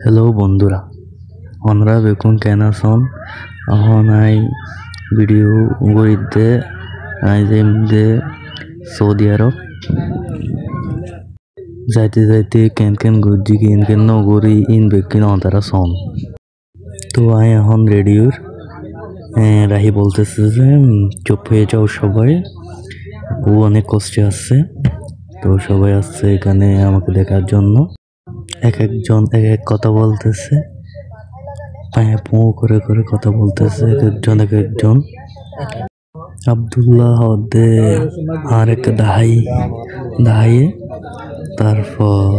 Hello বন্ধুরা, আমরা বেকুন কেন আছেন? এখন ভিডিও গড়িতে যে সৌদি আরব যাইতে যাইতে কেন গজি কেন নগরী ইন বেকিন অন্তারা সন। তো এখন রেডিওর রাহি বলতেছে যে চুপ হয়ে যাও সবাই, ও অনেক কষ্টে আসছে। তো সবাই আসছে এখানে আমাকে দেখার জন্য। এক একজন এক এক কথা বলতেছে, পো করে করে কথা বলতেছে এক একজন। আব্দুল্লাহ হদে আর এক দাহাইয়ে, তারপর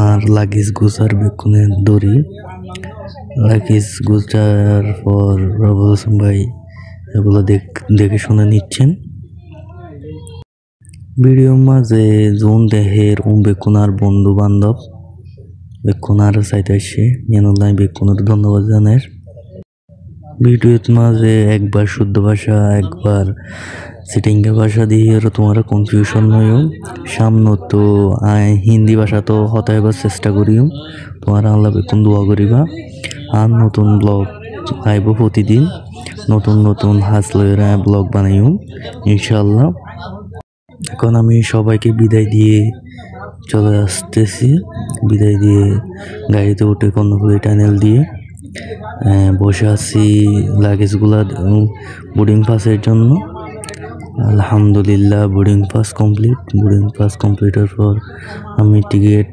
আর লাগেজ গুজার বেকুনে দড়ি লাগেজ গুজার পর রবুল হোসেন ভাই এগুলো দেখে শুনে নিচ্ছেন। ভিডিও মাঝে জোন দেহের বেকুনার বন্ধু বান্ধব বেকুনার চাইতে আসে ইয়ানুল্লাহ বেকুনের ধন্যবাদ জানার। ভিডিওর মাঝে একবার শুদ্ধ ভাষা একবার সিটিংয়ের ভাষা দিয়ে তোমার কনফিউশন নয়। সামনে তো হিন্দি ভাষা তো হতাইবার চেষ্টা করিও, তোমার আল্লাহ বেকুন দোয়া করিবা। আর নতুন ব্লগ আইব প্রতিদিন, নতুন হাসলের ব্লগ বানাইও ইনশাল্লাহ। এখন আমি সবাইকে বিদায় দিয়ে চলে আসতেছি, বিদায় দিয়ে গাড়িতে উঠে কর্ণফুলী টানেল দিয়ে বসে আছি লাগেজগুলা বোর্ডিং পাসের জন্য। আলহামদুলিল্লাহ বোর্ডিং পাস কমপ্লিটের পর আমি টিকিট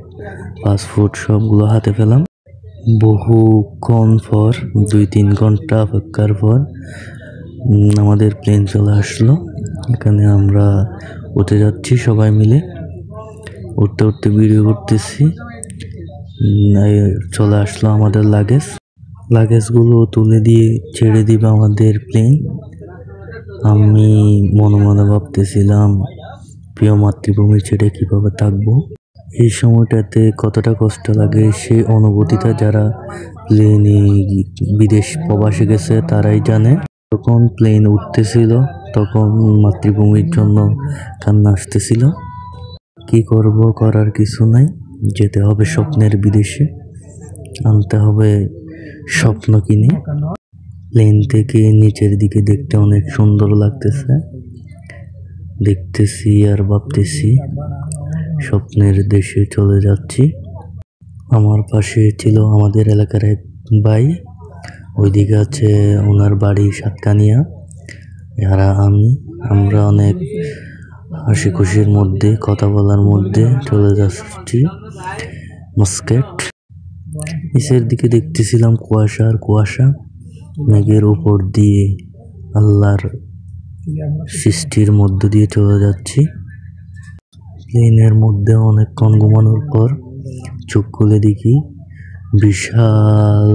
পাসপোর্ট সবগুলো হাতে পেলাম। বহুক্ষণ পর 2-3 ঘন্টা অপেক্ষার পর আমাদের প্লেন চলে আসলো। এখানে আমরা উঠে যাচ্ছি সবাই মিলে, উঠতে ভিডিও করতেছি। চলে আসলো আমাদের লাগেজগুলো তুলে দিয়ে ছেড়ে দিবে আমাদের প্লেন। আমি মনে মনে ভাবতেছিলাম প্রিয় মাতৃভূমি ছেড়ে কিভাবে থাকবো। এই সময়টাতে কতটা কষ্ট লাগে সেই অনুভূতিটা যারা প্লেনে বিদেশ প্রবাসে গেছে তারাই জানে। যখন প্লেন উঠতেছিল তখন মাতৃভূমির জন্য কান্না আসতেছিল। কি করব, করার কিছু নাই, যেতে হবে স্বপ্নের বিদেশে, আনতে হবে স্বপ্ন কিনে। প্লেন থেকে নিচের দিকে দেখতে অনেক সুন্দর লাগতেছে, দেখতেছি আর ভাবতেছি স্বপ্নের দেশে চলে যাচ্ছি। আমার পাশে ছিল আমাদের এলাকার এক ভাই, ওইদিকে আছে ওনার বাড়ি সাতকানিয়া। আমরা অনেক হাসি খুশির মধ্যে কথা বলার মধ্যে চলে যাচ্ছি মাস্কেট। নিচের দিকে দেখতেছিলাম কুয়াশা মেঘের উপর দিয়ে আল্লাহর সৃষ্টির মধ্য দিয়ে চলে যাচ্ছি। প্লেনের মধ্যে অনেকক্ষণ ঘুমানোর পর চোখ খুলে দেখি বিশাল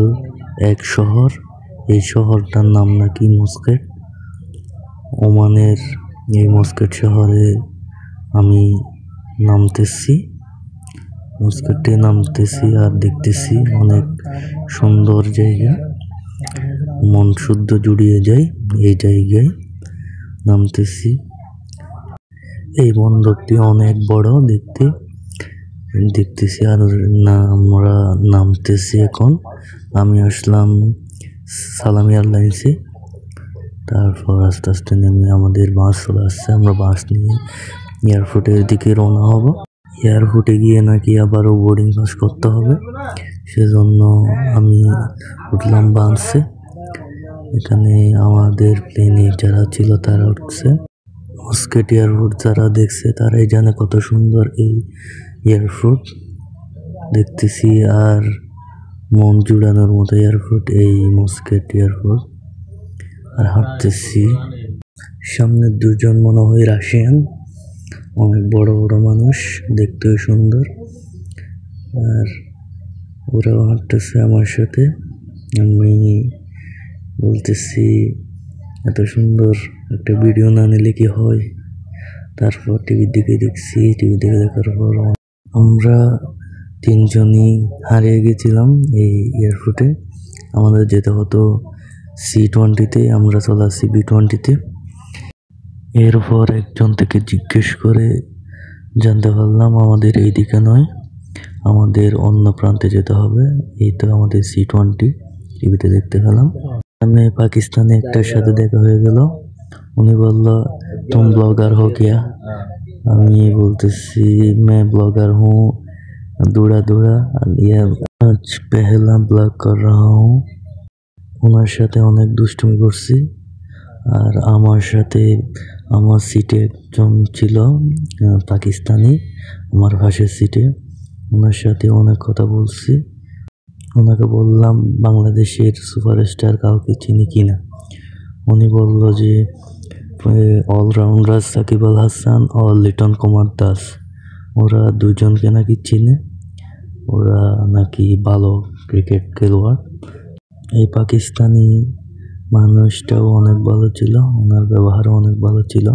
এক শহর। এই শহরটার নাম নাকি মাস্কেট। ওমানের এই মাস্কেট শহরে আমি নামতেছি আর দেখতেছি অনেক সুন্দর জায়গা, মন শুদ্ধ জুড়িয়ে যায় এই জায়গায় নামতেছি। এই বন্দরটি অনেক বড় দেখতেছি আর আমরা নামতেছি। এখন আমি আসলাম সালাম এয়ারলাইন্সে, তারপর আস্তে আস্তে নেমে আমাদের বাস চলে আসছে। আমরা বাস নিয়ে এয়ারপোর্টের দিকে রওনা হব। এয়ারপোর্টে গিয়ে নাকি আবারও বোর্ডিং পাস করতে হবে, সেজন্য আমি উঠলাম বাসে। এখানে আমাদের প্লেনে যারা ছিল তারা উঠছে। মাস্কেট এয়ারপোর্ট যারা দেখছে তারাই জানে কত সুন্দর এই এয়ারপোর্ট দেখতেছি। আর মন জুড়ানোর মতো এয়ারপোর্ট এই মাস্কেট এয়ারপোর্ট। আর হাঁটতেছি, সামনে দুজন মনে হয় রাশিয়ান, অনেক বড় মানুষ, দেখতেও সুন্দর। আর ওরাও হাঁটতেছে আমার সাথে। আমি বলতেছি এত সুন্দর একটা ভিডিও না নিলে কি হয়। তারপর টিভির দিকে দেখছি, টিভি দেখে দেখার পর আমরা 3 জনই হারিয়ে গেছিলাম এই এয়ারপোর্টে। আমাদের যেতে হতো C-20-তে, আমরা চলে আসছি B-20-তে। এরপর একজন থেকে জিজ্ঞেস করে জানতে পারলাম আমাদের এই দিকে নয়, আমাদের অন্য প্রান্তে যেতে হবে। এই তো আমাদের C20 টিভিতে দেখতে পেলাম। সামনে পাকিস্তানে একটার সাথে দেখা হয়ে গেল। উনি বলল তুম ব্লগার হো কিয়া? আমি বলতেছি मैं ब्लॉगर हूँ, दूरा दूरा ये आज पहला ब्लॉग कर रहा हूँ। ওনার সাথে অনেক দুষ্টুমি করছি। আর আমার সাথে আমার সিটে একজন ছিল পাকিস্তানি, আমার পাশের সিটে। ওনার সাথে অনেক কথা বলছি। ওনাকে বললাম বাংলাদেশের সুপারস্টার কাউকে চিনি কিনা। উনি বলল যে অলরাউন্ডার সাকিব আল হাসান ও লিটন কুমার দাস, ওরা দুজনকে নাকি চিনে, ওরা নাকি ভালো ক্রিকেট খেলোয়াড়। এই পাকিস্তানি মানুষটাও অনেক ভালো ছিল, ওনার ব্যবহারও অনেক ভালো ছিল।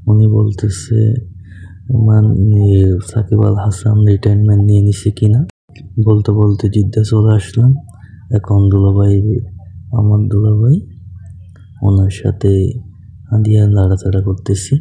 উনি বলতেছে সাকিব আল হাসান রিটায়ারমেন্ট নিয়ে নিছে কিনা। বলতে বলতে জিদ্দা চলে আসলাম। এখন দুলাভাই, আমার দুলাভাই, ওনার সাথে হাদিয়া লাড়াচাড়া করতেছি।